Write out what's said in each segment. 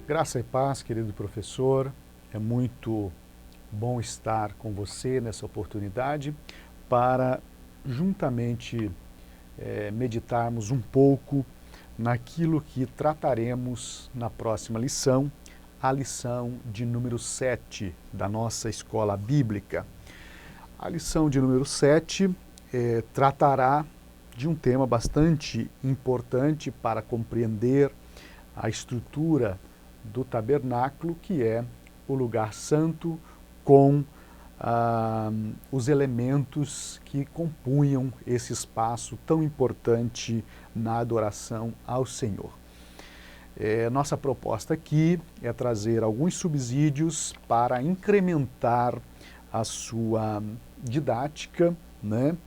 Graça e paz, querido professor. É muito bom estar com você nessa oportunidade para juntamente meditarmos um pouco naquilo que trataremos na próxima lição, a lição de número 7 da nossa escola bíblica. A lição de número 7 tratará de um tema bastante importante para compreender a estrutura do tabernáculo, que é o lugar santo com os elementos que compunham esse espaço tão importante na adoração ao Senhor. Nossa proposta aqui é trazer alguns subsídios para incrementar a sua didática, né,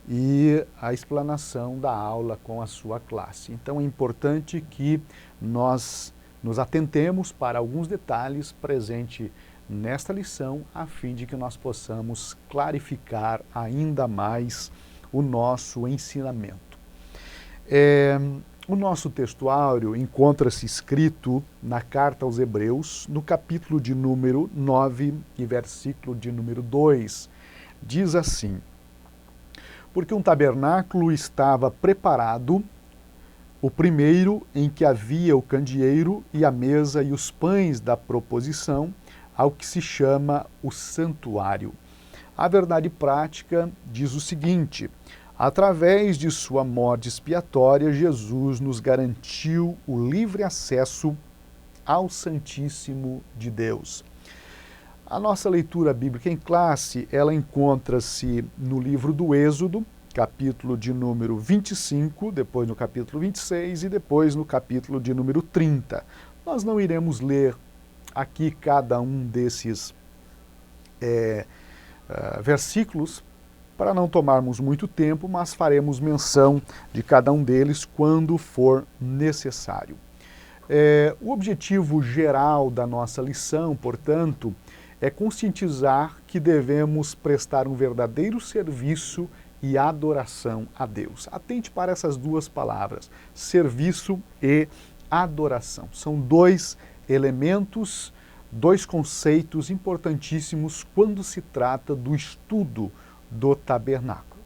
e a explanação da aula com a sua classe. Então é importante que nós nos atentemos para alguns detalhes presentes nesta lição, a fim de que nós possamos clarificar ainda mais o nosso ensinamento. O nosso textuário encontra-se escrito na carta aos Hebreus, no capítulo de número 9 e versículo de número 2. Diz assim: porque um tabernáculo estava preparado, o primeiro em que havia o candeeiro e a mesa e os pães da proposição, ao que se chama o santuário. A verdade prática diz o seguinte: através de sua morte expiatória, Jesus nos garantiu o livre acesso ao Santíssimo de Deus. A nossa leitura bíblica em classe, ela encontra-se no livro do Êxodo, capítulo de número 25, depois no capítulo 26 e depois no capítulo de número 30. Nós não iremos ler aqui cada um desses versículos para não tomarmos muito tempo, mas faremos menção de cada um deles quando for necessário. O objetivo geral da nossa lição, portanto, é conscientizar que devemos prestar um verdadeiro serviço e adoração a Deus. Atente para essas duas palavras, serviço e adoração. São dois elementos, dois conceitos importantíssimos quando se trata do estudo do tabernáculo.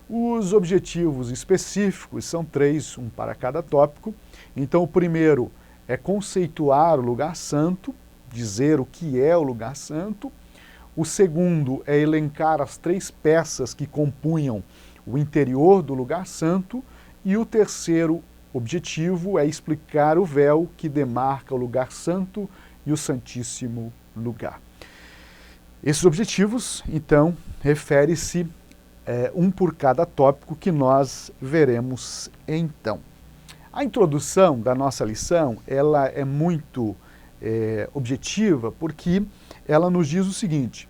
Os objetivos específicos são três, um para cada tópico. Então, o primeiro é conceituar o lugar santo, dizer o que é o lugar santo. O segundo é elencar as três peças que compunham o interior do lugar santo. E o terceiro objetivo é explicar o véu que demarca o lugar santo e o santíssimo lugar. Esses objetivos, então, refere-se um por cada tópico que nós veremos então. A introdução da nossa lição, ela é muito objetiva, porque ela nos diz o seguinte,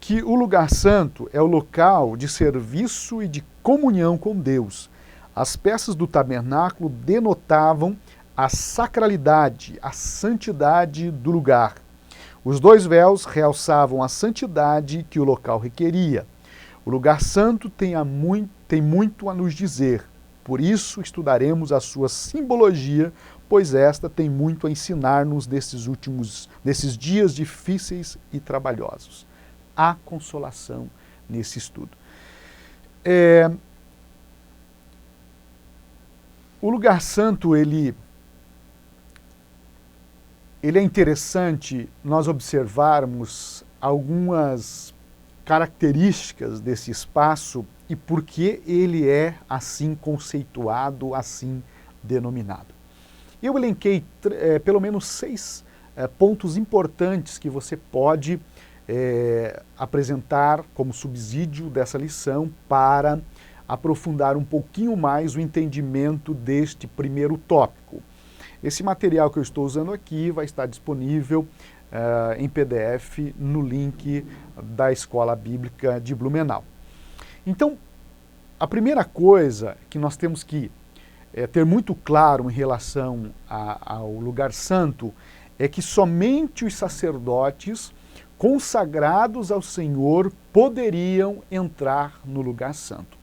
que o lugar santo é o local de serviço e de comunhão com Deus. As peças do tabernáculo denotavam a sacralidade, a santidade do lugar. Os dois véus realçavam a santidade que o local requeria. O lugar santo tem muito a nos dizer, por isso estudaremos a sua simbologia, pois esta tem muito a ensinar-nos nesses dias difíceis e trabalhosos. Há consolação nesse estudo. O lugar santo, ele é interessante nós observarmos algumas características desse espaço e por que ele é assim conceituado, assim denominado. Eu elenquei pelo menos 6 pontos importantes que você pode apresentar como subsídio dessa lição para aprofundar um pouquinho mais o entendimento deste primeiro tópico. Esse material que eu estou usando aqui vai estar disponível em PDF no link da Escola Bíblica de Blumenau. Então, a primeira coisa que nós temos que ter muito claro em relação ao lugar santo é que somente os sacerdotes consagrados ao Senhor poderiam entrar no lugar santo.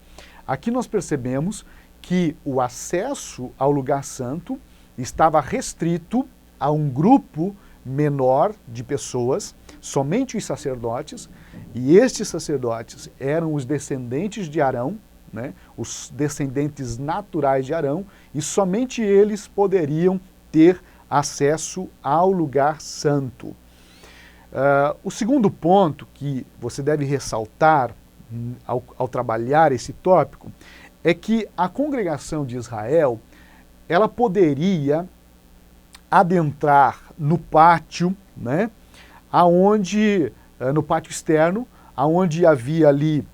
Aqui nós percebemos que o acesso ao lugar santo estava restrito a um grupo menor de pessoas, somente os sacerdotes, e estes sacerdotes eram os descendentes de Arão, né, os descendentes naturais de Arão, e somente eles poderiam ter acesso ao lugar santo. O segundo ponto que você deve ressaltar ao trabalhar esse tópico é que a congregação de Israel, ela poderia adentrar no pátio, né, no pátio externo, aonde havia ali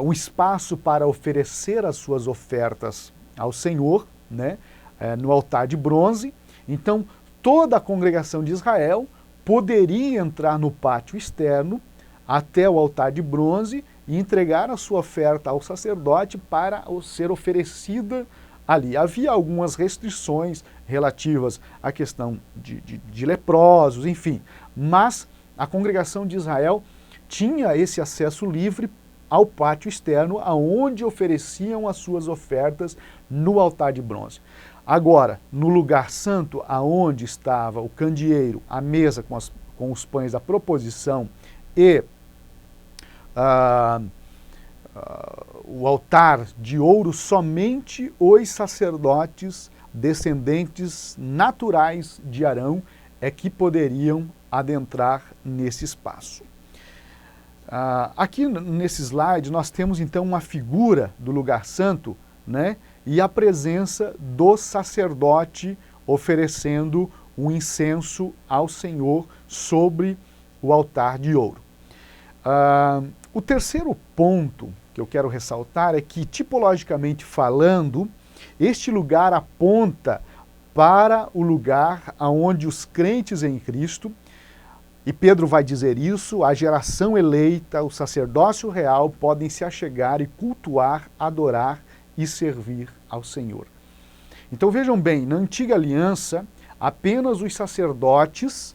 um espaço para oferecer as suas ofertas ao Senhor, né, no altar de bronze. Então, toda a congregação de Israel poderia entrar no pátio externo até o altar de bronze e entregar a sua oferta ao sacerdote para ser oferecida ali. Havia algumas restrições relativas à questão de leprosos, enfim, mas a congregação de Israel tinha esse acesso livre ao pátio externo, aonde ofereciam as suas ofertas no altar de bronze. Agora, no lugar santo, aonde estava o candeeiro, a mesa com os pães da proposição e o altar de ouro, somente os sacerdotes descendentes naturais de Arão é que poderiam adentrar nesse espaço. Aqui nesse slide nós temos então uma figura do lugar santo, né, e a presença do sacerdote oferecendo um incenso ao Senhor sobre o altar de ouro. O terceiro ponto que eu quero ressaltar é que, tipologicamente falando, este lugar aponta para o lugar onde os crentes em Cristo, e Pedro vai dizer isso, a geração eleita, o sacerdócio real, podem se achegar e cultuar, adorar e servir ao Senhor. Então vejam bem, na antiga aliança, apenas os sacerdotes,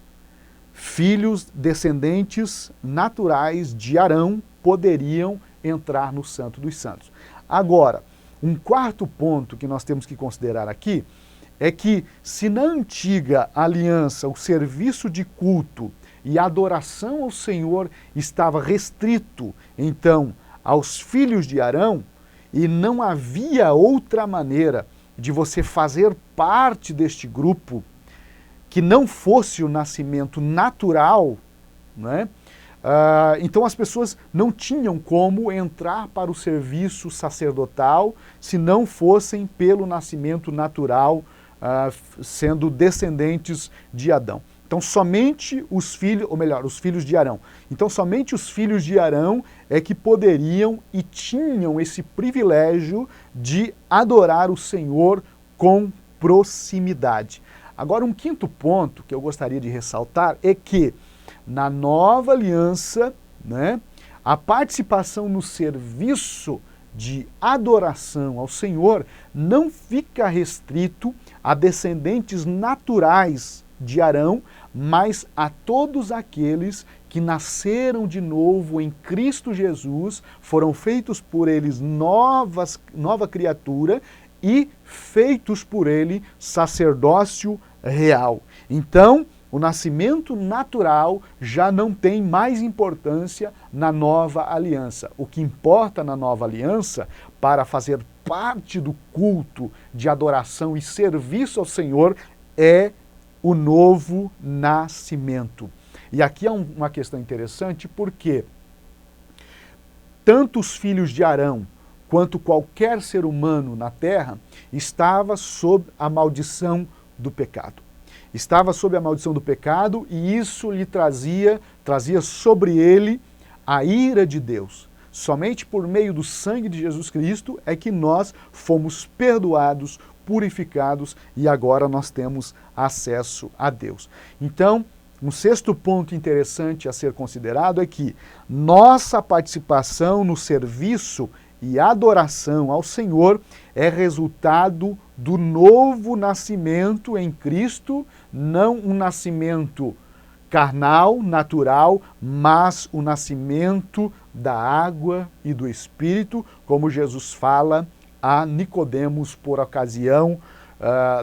filhos, descendentes naturais de Arão, poderiam entrar no Santo dos Santos. Agora, um quarto ponto que nós temos que considerar aqui é que, se na antiga aliança o serviço de culto e adoração ao Senhor estava restrito, então, aos filhos de Arão, e não havia outra maneira de você fazer parte deste grupo que não fosse o nascimento natural, né? Então as pessoas não tinham como entrar para o serviço sacerdotal se não fossem pelo nascimento natural, sendo descendentes de Adão. Então somente os filhos, ou melhor, os filhos de Arão. Então somente os filhos de Arão é que poderiam e tinham esse privilégio de adorar o Senhor com proximidade. Agora, um quinto ponto que eu gostaria de ressaltar é que, na nova aliança, né, a participação no serviço de adoração ao Senhor não fica restrito a descendentes naturais de Arão, mas a todos aqueles que nasceram de novo em Cristo Jesus, foram feitos por eles nova criatura e feitos por ele sacerdócio real. Então, o nascimento natural já não tem mais importância na nova aliança. O que importa na nova aliança, para fazer parte do culto de adoração e serviço ao Senhor, é o novo nascimento. E aqui é uma questão interessante, porque tanto os filhos de Arão quanto qualquer ser humano na terra estava sob a maldição do pecado. Estava sob a maldição do pecado, e isso lhe trazia sobre ele a ira de Deus. Somente por meio do sangue de Jesus Cristo é que nós fomos perdoados, purificados, e agora nós temos acesso a Deus. Então, um sexto ponto interessante a ser considerado é que nossa participação no serviço e adoração ao Senhor é resultado do novo nascimento em Cristo, não um nascimento carnal, natural, mas o nascimento da água e do Espírito, como Jesus fala a Nicodemos por ocasião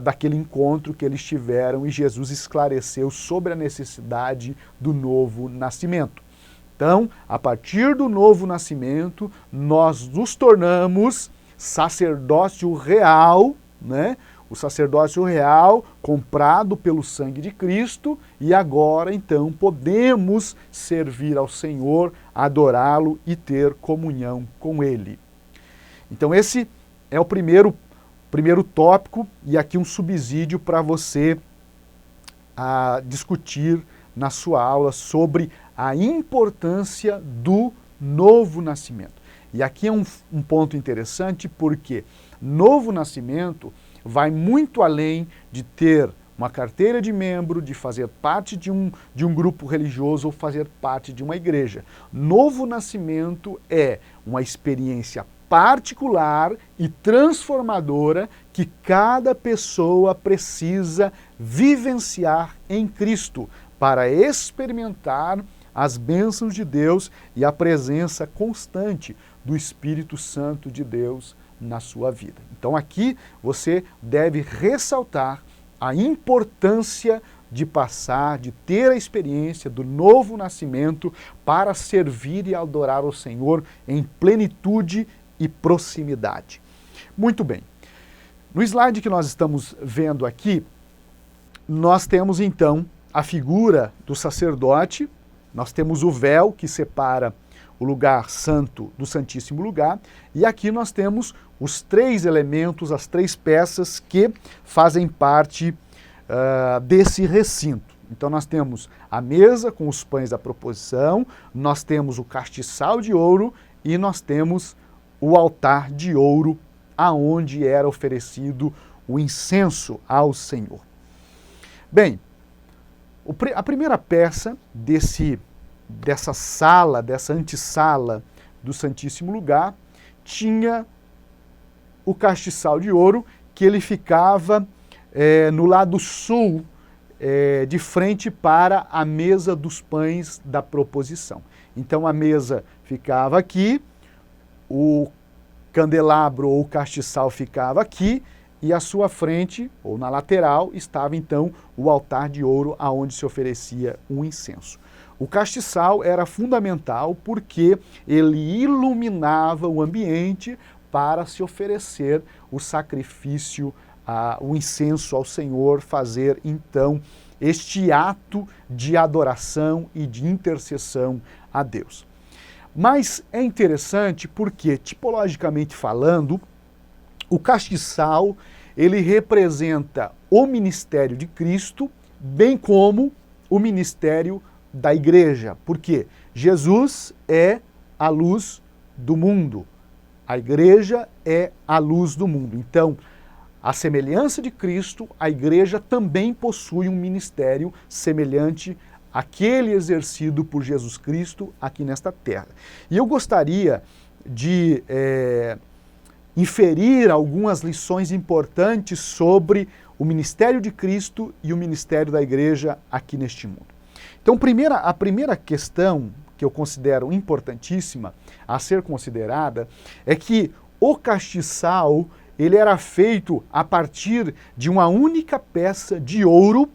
daquele encontro que eles tiveram e Jesus esclareceu sobre a necessidade do novo nascimento. Então, a partir do novo nascimento, nós nos tornamos sacerdócio real, né? O sacerdócio real comprado pelo sangue de Cristo e agora, então, podemos servir ao Senhor, adorá-lo e ter comunhão com Ele. Então, esse é o primeiro tópico e aqui um subsídio para você discutir na sua aula sobre a importância do novo nascimento. E aqui é um ponto interessante porque novo nascimento vai muito além de ter uma carteira de membro, de fazer parte de um grupo religioso ou fazer parte de uma igreja. Novo nascimento é uma experiência particular e transformadora que cada pessoa precisa vivenciar em Cristo para experimentar as bênçãos de Deus e a presença constante do Espírito Santo de Deus na sua vida. Então aqui você deve ressaltar a importância de passar, de ter a experiência do novo nascimento para servir e adorar o Senhor em plenitude e proximidade. Muito bem. No slide que nós estamos vendo aqui, nós temos então a figura do sacerdote, nós temos o véu que separa o lugar santo do santíssimo lugar, e aqui nós temos os três elementos, as três peças que fazem parte desse recinto. Então nós temos a mesa com os pães da proposição, nós temos o castiçal de ouro e nós temos o altar de ouro aonde era oferecido o incenso ao Senhor. Bem, a primeira peça dessa sala, dessa antessala do Santíssimo Lugar, tinha o castiçal de ouro, que ele ficava no lado sul, de frente para a mesa dos pães da proposição. Então a mesa ficava aqui, o candelabro ou castiçal ficava aqui, e à sua frente, ou na lateral, estava então o altar de ouro aonde se oferecia um incenso. O castiçal era fundamental porque ele iluminava o ambiente para se oferecer o sacrifício, o incenso ao Senhor, fazer então este ato de adoração e de intercessão a Deus. Mas é interessante porque, tipologicamente falando, o castiçal, ele representa o ministério de Cristo, bem como o ministério da igreja. Porque Jesus é a luz do mundo. A igreja é a luz do mundo. Então, à semelhança de Cristo, a igreja também possui um ministério semelhante àquele exercido por Jesus Cristo aqui nesta terra. E eu gostaria de inferir algumas lições importantes sobre o ministério de Cristo e o ministério da igreja aqui neste mundo. Então, a primeira questão que eu considero importantíssima a ser considerada é que o castiçal, ele era feito a partir de uma única peça de ouro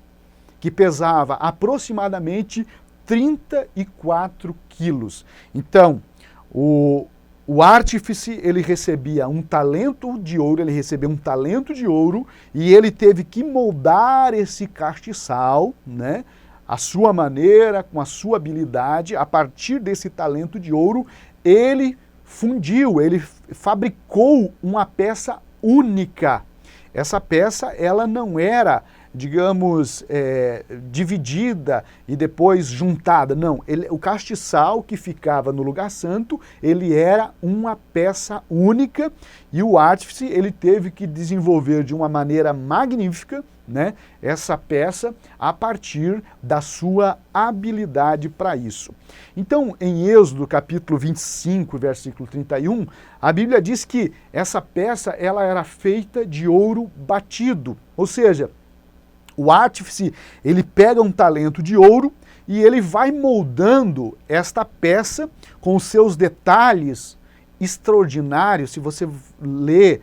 que pesava aproximadamente 34 quilos. Então, o artífice, ele recebia um talento de ouro, e ele teve que moldar esse castiçal, né, à sua maneira, com a sua habilidade. A partir desse talento de ouro, ele fundiu, ele fabricou uma peça única. Essa peça, ela não era, digamos, dividida e depois juntada. Não, o castiçal que ficava no lugar santo, ele era uma peça única e o artífice, ele teve que desenvolver de uma maneira magnífica, né, essa peça a partir da sua habilidade para isso. Então, em Êxodo capítulo 25, versículo 31, a Bíblia diz que essa peça ela era feita de ouro batido, ou seja, o artífice, ele pega um talento de ouro e ele vai moldando esta peça com os seus detalhes extraordinários. Se você lê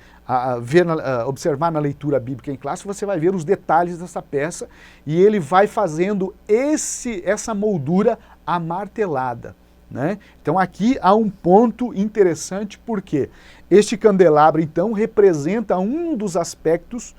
observar na leitura bíblica em classe, você vai ver os detalhes dessa peça e ele vai fazendo essa moldura amartelada, né? Então aqui há um ponto interessante, porque este candelabro então representa um dos aspectos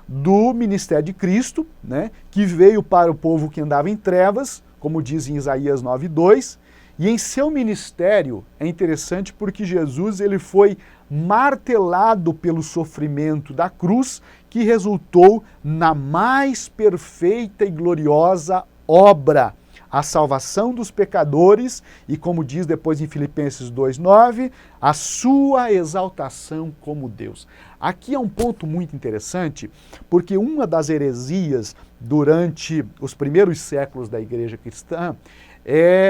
do ministério de Cristo, né, que veio para o povo que andava em trevas, como diz em Isaías 9:2, e em seu ministério é interessante porque Jesus ele foi martelado pelo sofrimento da cruz, que resultou na mais perfeita e gloriosa obra, a salvação dos pecadores e, como diz depois em Filipenses 2:9, a sua exaltação como Deus. Aqui é um ponto muito interessante, porque uma das heresias durante os primeiros séculos da igreja cristã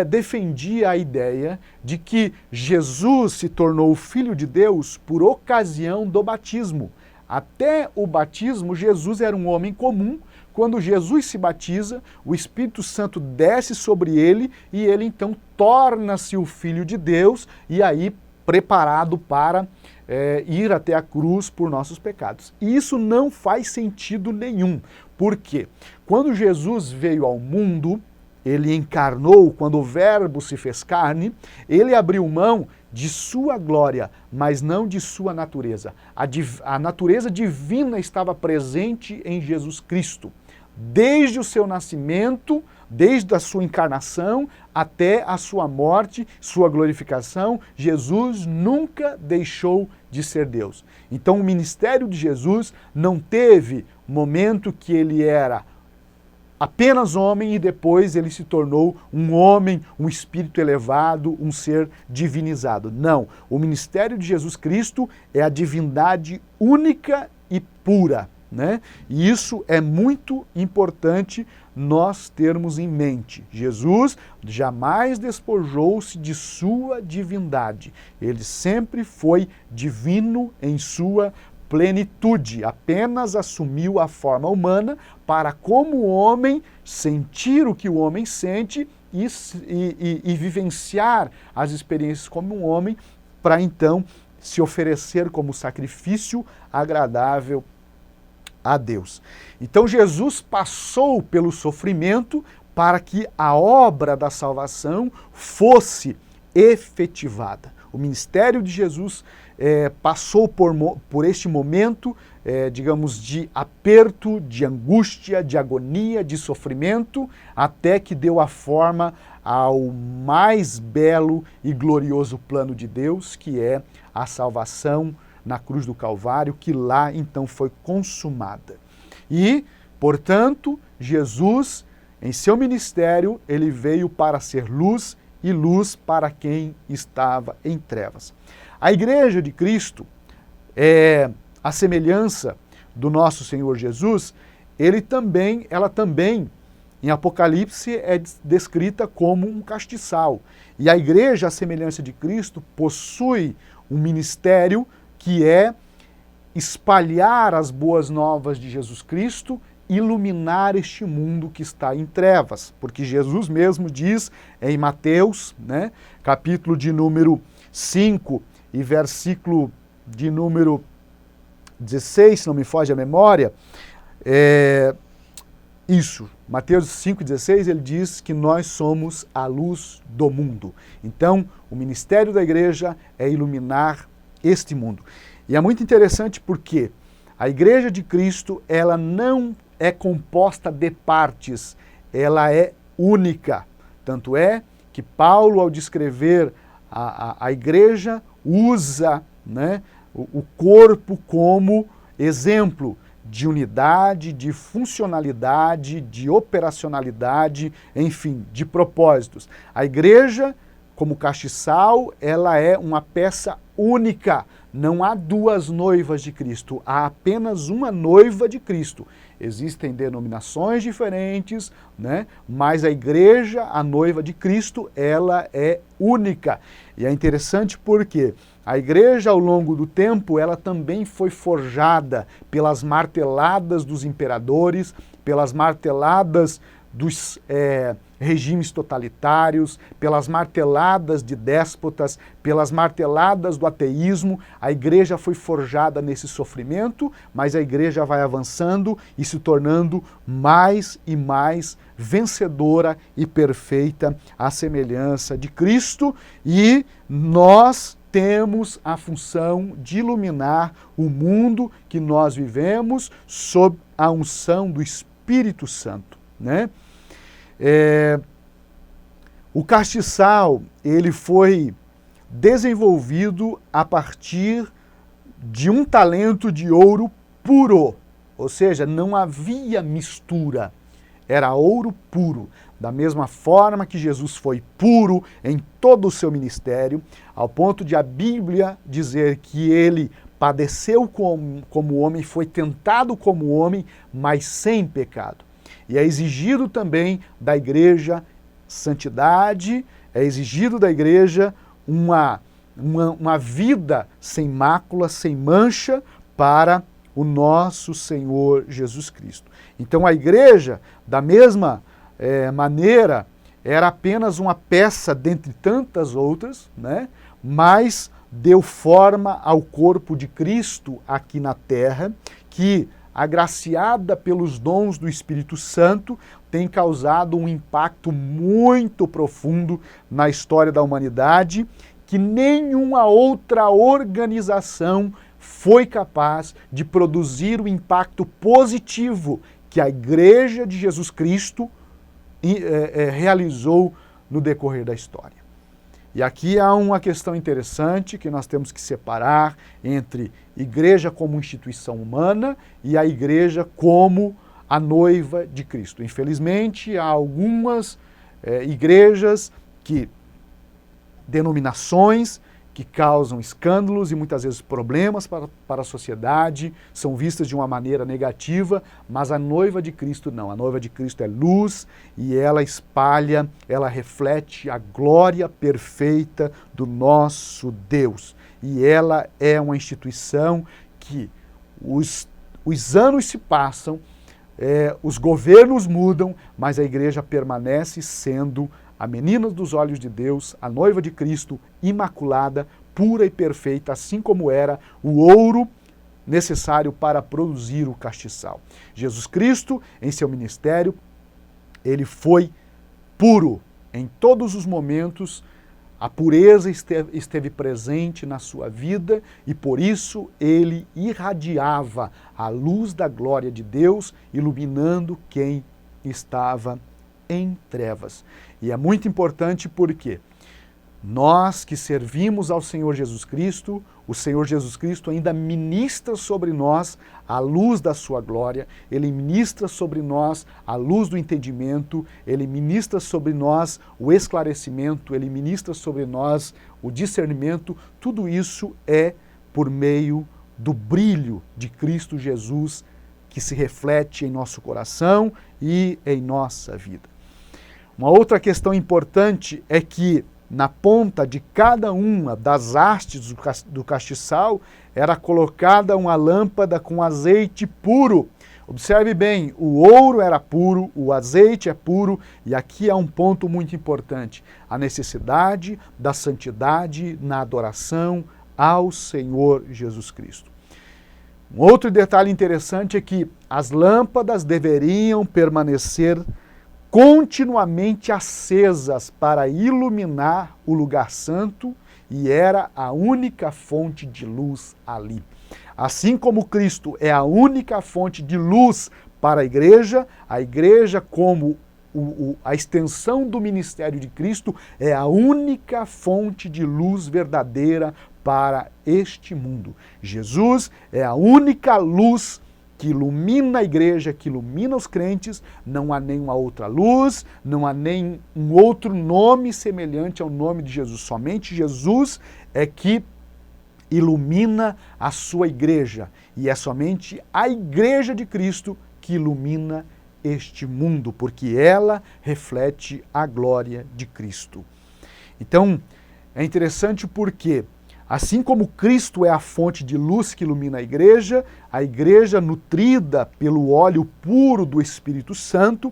defendia a ideia de que Jesus se tornou filho de Deus por ocasião do batismo. Até o batismo, Jesus era um homem comum. Quando Jesus se batiza, o Espírito Santo desce sobre ele e ele então torna-se o Filho de Deus e aí preparado para ir até a cruz por nossos pecados. E isso não faz sentido nenhum. Por quê? Quando Jesus veio ao mundo, ele encarnou, quando o Verbo se fez carne, ele abriu mão de sua glória, mas não de sua natureza. A natureza divina estava presente em Jesus Cristo. Desde o seu nascimento, desde a sua encarnação até a sua morte, sua glorificação, Jesus nunca deixou de ser Deus. Então o ministério de Jesus não teve momento que ele era apenas homem e depois ele se tornou um homem, um espírito elevado, um ser divinizado. Não, o ministério de Jesus Cristo é a divindade única e pura, né? E isso é muito importante nós termos em mente. Jesus jamais despojou-se de sua divindade. Ele sempre foi divino em sua plenitude, apenas assumiu a forma humana para, como homem, sentir o que o homem sente e vivenciar as experiências como um homem, para então se oferecer como sacrifício agradável a Deus. Então Jesus passou pelo sofrimento para que a obra da salvação fosse efetivada. O ministério de Jesus passou por este momento, digamos, de aperto, de angústia, de agonia, de sofrimento, até que deu a forma ao mais belo e glorioso plano de Deus, que é a salvação na cruz do Calvário, que lá então foi consumada. E, portanto, Jesus, em seu ministério, ele veio para ser luz e luz para quem estava em trevas. A Igreja de Cristo, a semelhança do nosso Senhor Jesus, ela também, em Apocalipse, é descrita como um castiçal. E a Igreja, a semelhança de Cristo, possui um ministério que é espalhar as boas novas de Jesus Cristo, iluminar este mundo que está em trevas. Porque Jesus mesmo diz em Mateus, né, capítulo de número 5 e versículo de número 16, se não me foge a memória, Mateus 5,16, ele diz que nós somos a luz do mundo. Então, o ministério da igreja é iluminar este mundo. E é muito interessante porque a Igreja de Cristo, ela não é composta de partes, ela é única. Tanto é que Paulo, ao descrever a igreja, usa, né, o corpo como exemplo de unidade, de funcionalidade, de operacionalidade, enfim, de propósitos. A igreja, como castiçal, ela é uma peça única. Não há duas noivas de Cristo, há apenas uma noiva de Cristo. Existem denominações diferentes, né? Mas a igreja, a noiva de Cristo, ela é única. E é interessante porque a igreja, ao longo do tempo, ela também foi forjada pelas marteladas dos imperadores, pelas marteladas dos regimes totalitários, pelas marteladas de déspotas, pelas marteladas do ateísmo. A igreja foi forjada nesse sofrimento, mas a igreja vai avançando e se tornando mais e mais vencedora e perfeita à semelhança de Cristo, e nós temos a função de iluminar o mundo que nós vivemos sob a unção do Espírito Santo, né? O castiçal, ele foi desenvolvido a partir de um talento de ouro puro, ou seja, não havia mistura, era ouro puro. Da mesma forma que Jesus foi puro em todo o seu ministério, ao ponto de a Bíblia dizer que ele padeceu como homem, foi tentado como homem, mas sem pecado. E é exigido também da igreja santidade, é exigido da igreja uma vida sem mácula, sem mancha, para o nosso Senhor Jesus Cristo. Então a igreja, da mesma maneira, era apenas uma peça dentre tantas outras, né? Mas deu forma ao corpo de Cristo aqui na terra, que, agraciada pelos dons do Espírito Santo, tem causado um impacto muito profundo na história da humanidade, que nenhuma outra organização foi capaz de produzir o impacto positivo que a Igreja de Jesus Cristo realizou no decorrer da história. E aqui há uma questão interessante que nós temos que separar entre igreja como instituição humana e a igreja como a noiva de Cristo. Infelizmente, há algumas igrejas, denominações que causam escândalos e muitas vezes problemas para a sociedade, são vistas de uma maneira negativa, mas a noiva de Cristo não. A noiva de Cristo é luz e ela espalha, ela reflete a glória perfeita do nosso Deus. E ela é uma instituição que os anos se passam, os governos mudam, mas a igreja permanece sendo a menina dos olhos de Deus, a noiva de Cristo, imaculada, pura e perfeita, assim como era o ouro necessário para produzir o castiçal. Jesus Cristo, em seu ministério, ele foi puro em todos os momentos. A pureza esteve presente na sua vida e por isso ele irradiava a luz da glória de Deus, iluminando quem estava em trevas. E é muito importante porque nós que servimos ao Senhor Jesus Cristo, o Senhor Jesus Cristo ainda ministra sobre nós a luz da sua glória, ele ministra sobre nós a luz do entendimento, ele ministra sobre nós o esclarecimento, ele ministra sobre nós o discernimento. Tudo isso é por meio do brilho de Cristo Jesus que se reflete em nosso coração e em nossa vida. Uma outra questão importante é que na ponta de cada uma das hastes do castiçal era colocada uma lâmpada com azeite puro. Observe bem, o ouro era puro, o azeite é puro, e aqui há um ponto muito importante: a necessidade da santidade na adoração ao Senhor Jesus Cristo. Um outro detalhe interessante é que as lâmpadas deveriam permanecer continuamente acesas para iluminar o lugar santo, e era a única fonte de luz ali. Assim como Cristo é a única fonte de luz para a igreja como a extensão do ministério de Cristo, é a única fonte de luz verdadeira para este mundo. Jesus é a única luz que ilumina a igreja, que ilumina os crentes. Não há nenhuma outra luz, não há nem um outro nome semelhante ao nome de Jesus. Somente Jesus é que ilumina a sua igreja. E é somente a igreja de Cristo que ilumina este mundo, porque ela reflete a glória de Cristo. Então, é interessante porque, assim como Cristo é a fonte de luz que ilumina a igreja nutrida pelo óleo puro do Espírito Santo,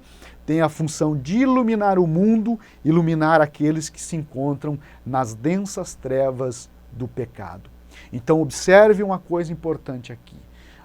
tem a função de iluminar o mundo, iluminar aqueles que se encontram nas densas trevas do pecado. Então observe uma coisa importante aqui.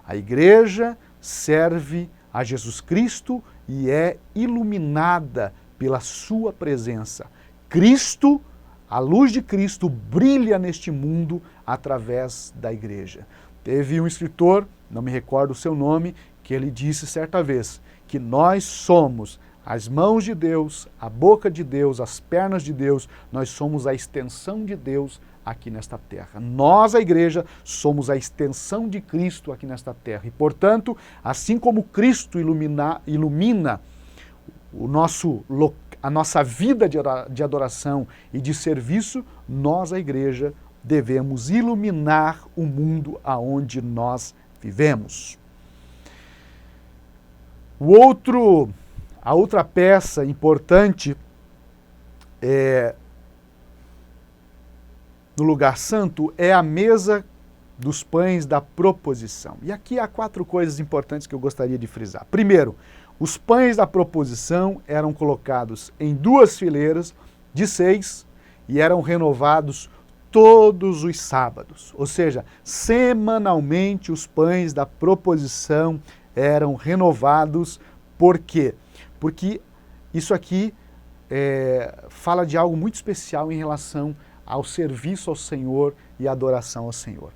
A igreja serve a Jesus Cristo e é iluminada pela sua presença. Cristo, a luz de Cristo brilha neste mundo através da igreja. Teve um escritor, não me recordo o seu nome, que ele disse certa vez que nós somos as mãos de Deus, a boca de Deus, as pernas de Deus, nós somos a extensão de Deus aqui nesta terra. Nós, a igreja, somos a extensão de Cristo aqui nesta terra. E, portanto, assim como Cristo ilumina a nossa vida de adoração e de serviço, nós, a igreja, devemos iluminar o mundo aonde nós vivemos. A outra peça importante no lugar santo é a mesa dos pães da proposição. E aqui há 4 coisas importantes que eu gostaria de frisar. Primeiro, os pães da proposição eram colocados em 2 fileiras de 6 e eram renovados todos os sábados. Ou seja, semanalmente os pães da proposição eram renovados. Por quê? Porque isso aqui fala de algo muito especial em relação ao serviço ao Senhor e à adoração ao Senhor.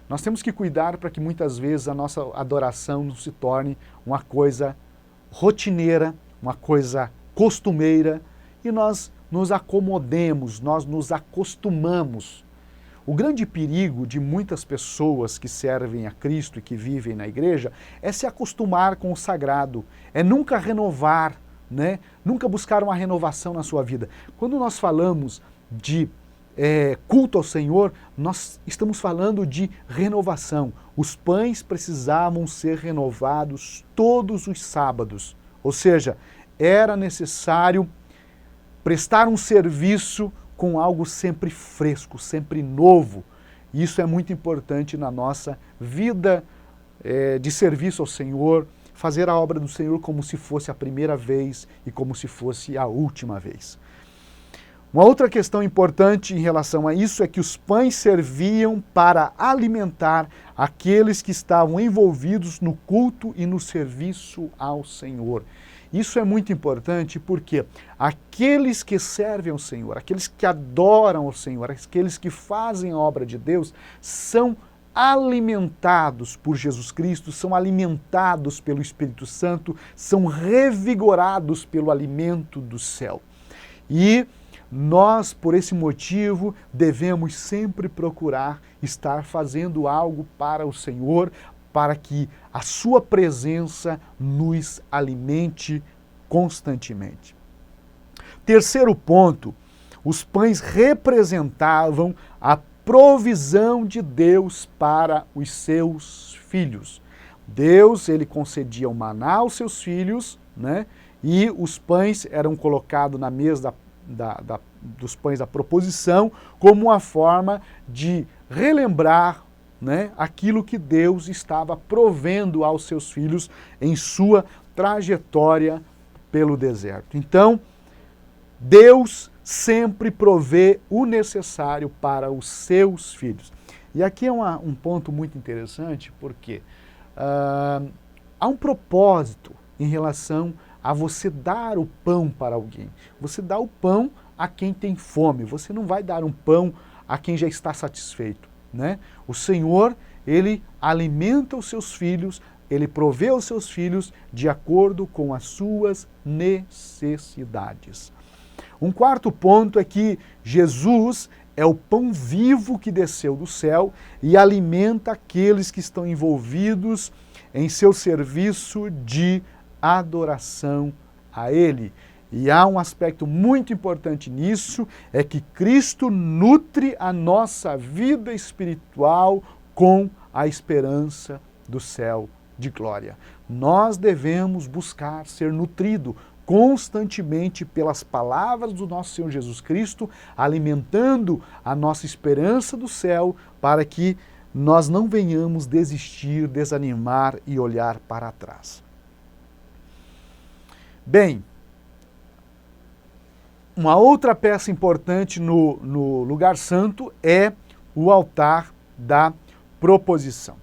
Nós temos que cuidar para que muitas vezes a nossa adoração não se torne uma coisa rotineira, uma coisa costumeira, e nós nos acomodemos, nós nos acostumamos. O grande perigo de muitas pessoas que servem a Cristo e que vivem na igreja é se acostumar com o sagrado, é nunca renovar, né? Nunca buscar uma renovação na sua vida. Quando nós falamos de culto ao Senhor, nós estamos falando de renovação. Os pães precisavam ser renovados todos os sábados, ou seja, era necessário prestar um serviço com algo sempre fresco, sempre novo. Isso é muito importante na nossa vida de serviço ao Senhor, fazer a obra do Senhor como se fosse a primeira vez e como se fosse a última vez. Uma outra questão importante em relação a isso é que os pães serviam para alimentar aqueles que estavam envolvidos no culto e no serviço ao Senhor. Isso é muito importante porque aqueles que servem ao Senhor, aqueles que adoram ao Senhor, aqueles que fazem a obra de Deus, são alimentados por Jesus Cristo, são alimentados pelo Espírito Santo, são revigorados pelo alimento do céu. E nós, por esse motivo, devemos sempre procurar estar fazendo algo para o Senhor, para que a sua presença nos alimente constantemente. Terceiro ponto, os pães representavam a provisão de Deus para os seus filhos. Deus, ele concedia o maná aos seus filhos, né? E os pães eram colocados na mesa dos pães da proposição como uma forma de relembrar, né, aquilo que Deus estava provendo aos seus filhos em sua trajetória pelo deserto. Então, Deus sempre provê o necessário para os seus filhos. E aqui é um ponto muito interessante, porque há um propósito em relação a você dar o pão para alguém. Você dá o pão a quem tem fome, você não vai dar um pão a quem já está satisfeito, né? O Senhor, ele alimenta os seus filhos, ele provê os seus filhos de acordo com as suas necessidades. Um quarto ponto é que Jesus é o pão vivo que desceu do céu e alimenta aqueles que estão envolvidos em seu serviço de adoração a Ele. E há um aspecto muito importante nisso, é que Cristo nutre a nossa vida espiritual com a esperança do céu de glória. Nós devemos buscar ser nutrido constantemente pelas palavras do nosso Senhor Jesus Cristo, alimentando a nossa esperança do céu, para que nós não venhamos desistir, desanimar e olhar para trás. Bem, Uma outra peça importante no lugar santo é o altar da proposição.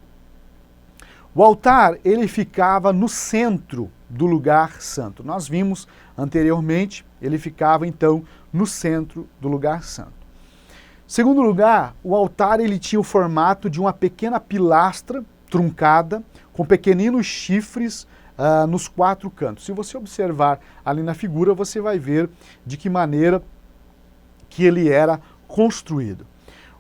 O altar, ele ficava no centro do lugar santo. Nós vimos anteriormente, ele ficava então no centro do lugar santo. Segundo lugar, o altar ele tinha o formato de uma pequena pilastra truncada com pequeninos chifres nos 4 cantos. Se você observar ali na figura, você vai ver de que maneira que ele era construído.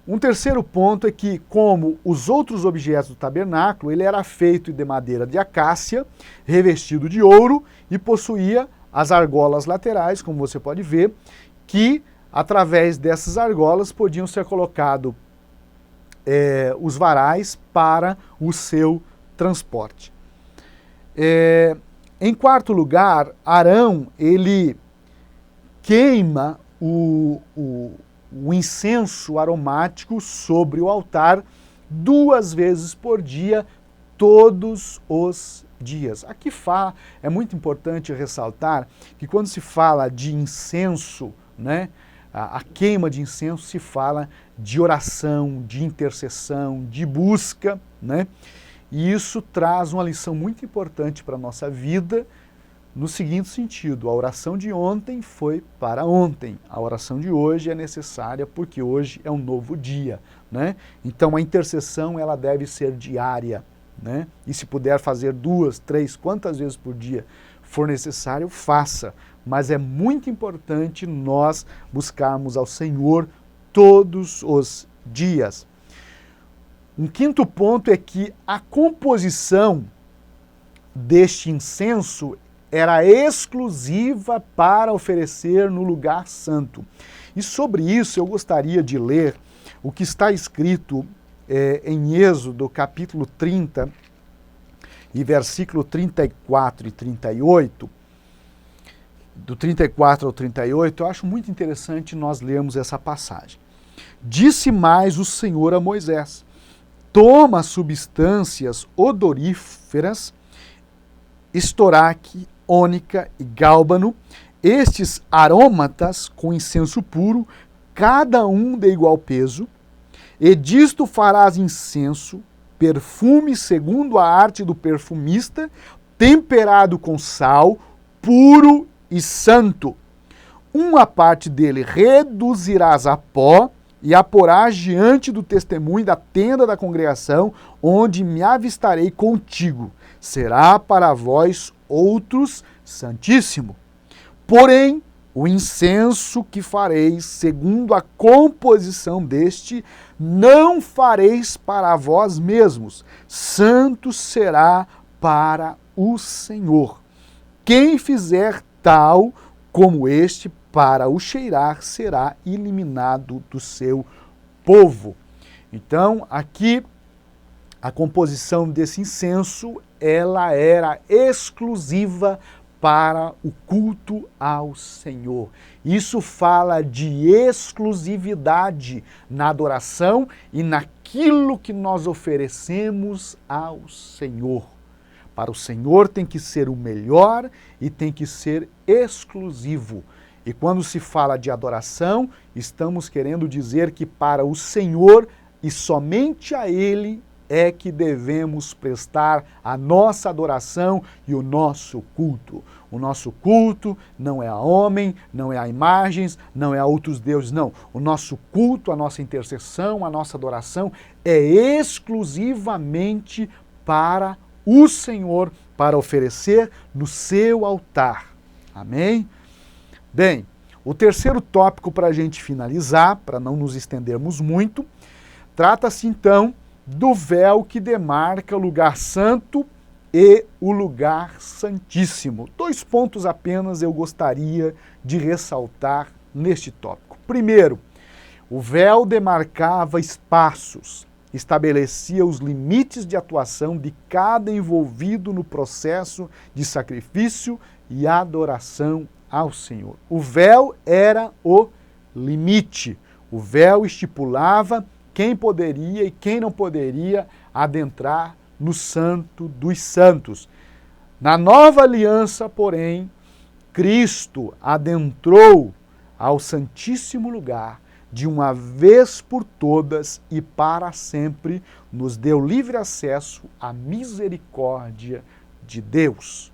Um terceiro ponto é que, como os outros objetos do tabernáculo, ele era feito de madeira de acácia, revestido de ouro e possuía as argolas laterais, como você pode ver, que através dessas argolas podiam ser colocados os varais para o seu transporte. Em quarto lugar, Arão, ele queima o incenso aromático sobre o altar 2 vezes por dia, todos os dias. Aqui é muito importante ressaltar que quando se fala de incenso, né, a queima de incenso, se fala de oração, de intercessão, de busca, né? E isso traz uma lição muito importante para a nossa vida, no seguinte sentido: a oração de ontem foi para ontem, a oração de hoje é necessária porque hoje é um novo dia, né? Então a intercessão ela deve ser diária, né? E se puder fazer 2, 3, quantas vezes por dia for necessário, faça. Mas é muito importante nós buscarmos ao Senhor todos os dias. Um quinto ponto é que a composição deste incenso era exclusiva para oferecer no lugar santo. E sobre isso eu gostaria de ler o que está escrito em Êxodo, capítulo 30, e versículo 34 e 38. Do 34 ao 38, eu acho muito interessante nós lermos essa passagem. Disse mais o Senhor a Moisés: toma substâncias odoríferas, estoraque, ônica e gálbano, estes aromatas com incenso puro, cada um de igual peso, e disto farás incenso, perfume segundo a arte do perfumista, temperado com sal, puro e santo. Uma parte dele reduzirás a pó, e a porás diante do testemunho da tenda da congregação, onde me avistarei contigo. Será para vós outros santíssimo. Porém, o incenso que fareis, segundo a composição deste, não fareis para vós mesmos. Santo será para o Senhor. Quem fizer tal como este, para o cheirar, será eliminado do seu povo. Então, aqui, a composição desse incenso, ela era exclusiva para o culto ao Senhor. Isso fala de exclusividade na adoração e naquilo que nós oferecemos ao Senhor. Para o Senhor tem que ser o melhor e tem que ser exclusivo. E quando se fala de adoração, estamos querendo dizer que para o Senhor e somente a Ele é que devemos prestar a nossa adoração e o nosso culto. O nosso culto não é a homem, não é a imagens, não é a outros deuses, não. O nosso culto, a nossa intercessão, a nossa adoração é exclusivamente para o Senhor, para oferecer no seu altar. Amém? Bem, o terceiro tópico para a gente finalizar, para não nos estendermos muito, trata-se então do véu que demarca o lugar santo e o lugar santíssimo. 2 pontos apenas eu gostaria de ressaltar neste tópico. Primeiro, o véu demarcava espaços, estabelecia os limites de atuação de cada envolvido no processo de sacrifício e adoração ao Senhor. O véu era o limite. O véu estipulava quem poderia e quem não poderia adentrar no Santo dos Santos. Na nova aliança, porém, Cristo adentrou ao Santíssimo Lugar, de uma vez por todas e para sempre, nos deu livre acesso à misericórdia de Deus.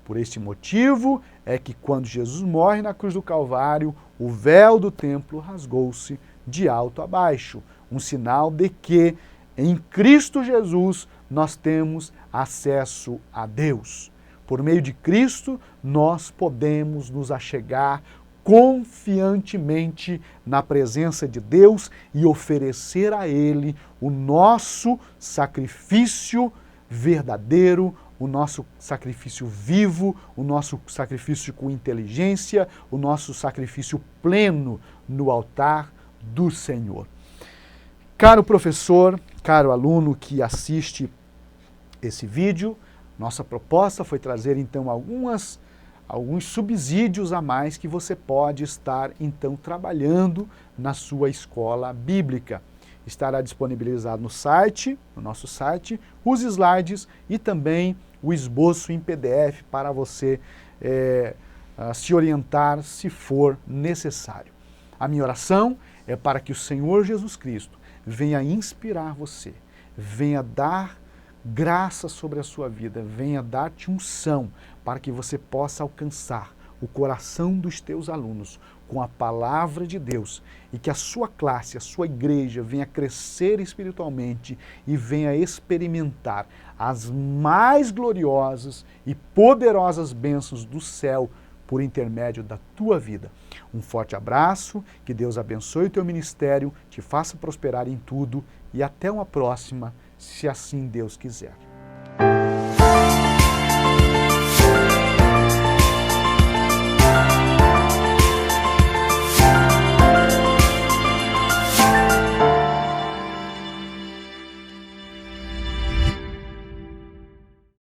Por este motivo é que quando Jesus morre na cruz do Calvário, o véu do templo rasgou-se de alto a baixo, um sinal de que em Cristo Jesus nós temos acesso a Deus. Por meio de Cristo, nós podemos nos achegar confiantemente na presença de Deus e oferecer a Ele o nosso sacrifício verdadeiro, o nosso sacrifício vivo, o nosso sacrifício com inteligência, o nosso sacrifício pleno no altar do Senhor. Caro professor, caro aluno que assiste esse vídeo, nossa proposta foi trazer então alguns subsídios a mais que você pode estar então trabalhando na sua escola bíblica. Estará disponibilizado no nosso site, os slides e também o esboço em PDF para você se orientar se for necessário. A minha oração é para que o Senhor Jesus Cristo venha inspirar você, venha dar graça sobre a sua vida, venha dar-te unção para que você possa alcançar o coração dos teus alunos com a palavra de Deus e que a sua classe, a sua igreja venha crescer espiritualmente e venha experimentar as mais gloriosas e poderosas bênçãos do céu por intermédio da tua vida. Um forte abraço, que Deus abençoe o teu ministério, te faça prosperar em tudo e até uma próxima, se assim Deus quiser.